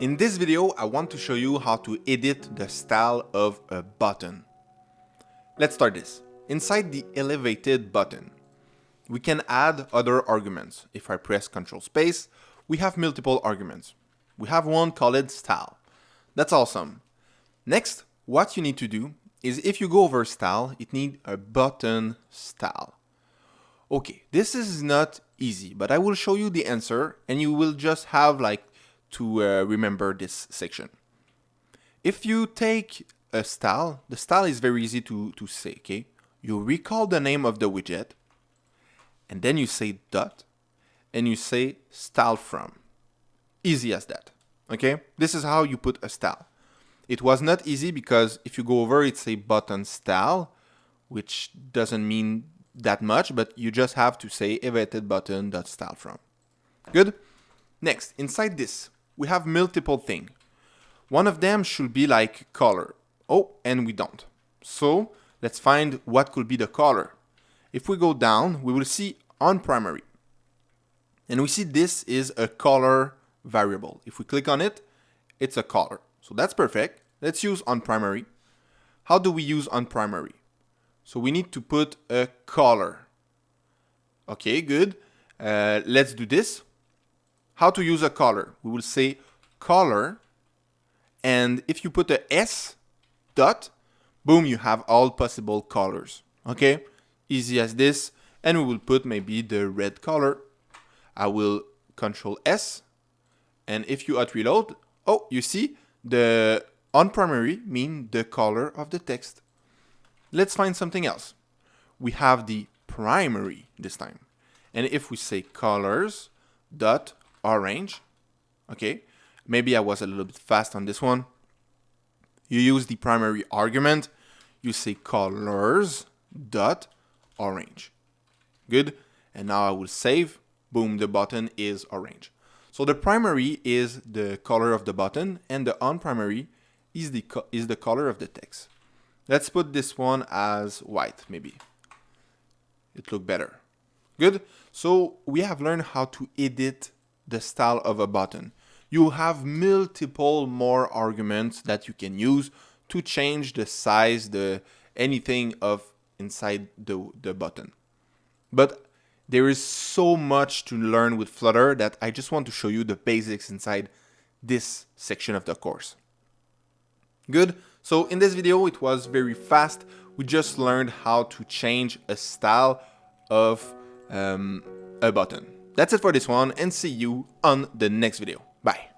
In this video, I want to show you how to edit the style of a button. Let's start this. Inside the elevated button, we can add other arguments. If I press Ctrl space, we have multiple arguments. We have one called style. That's awesome. Next, what you need to do is if you go over style, it needs a button style. Okay, this is not easy, but I will show you the answer and you will just have to remember this section. If you take a style, the style is very easy to say, okay? You recall the name of the widget, and then you say dot, and you say style from. Easy as that, okay? This is how you put a style. It was not easy because if you go over, it's a button style, which doesn't mean that much, but you just have to say elevated button dot style from. Good? Next, inside this, we have multiple things. One of them should be like color. Oh, and we don't. So let's find what could be the color. If we go down, we will see on primary. And we see this is a color variable. If we click on it, it's a color. So that's perfect. Let's use on primary. How do we use on primary? So we need to put a color. Okay, good. Let's do this. How to use a color? We will say color, and if you put a S dot, boom, you have all possible colors. Okay, easy as this. And we will put maybe the red color. I will Control S, and if you hot reload, oh, you see the on primary mean the color of the text. Let's find something else. We have the primary this time, and if we say colors dot orange, okay, maybe I was a little bit fast on this one. You use the primary argument, you say colors dot orange. Good. And now I will save. Boom, the button is orange. So the primary is the color of the button, and the on primary is the color of the text. Let's put this one as white, maybe. It looks better. Good. So we have learned how to edit the style of a button. You have multiple more arguments that you can use to change the size, anything of inside the button. But there is so much to learn with Flutter that I just want to show you the basics inside this section of the course. Good. So in this video, it was very fast. We just learned how to change a style of a button. That's it for this one, and see you on the next video. Bye.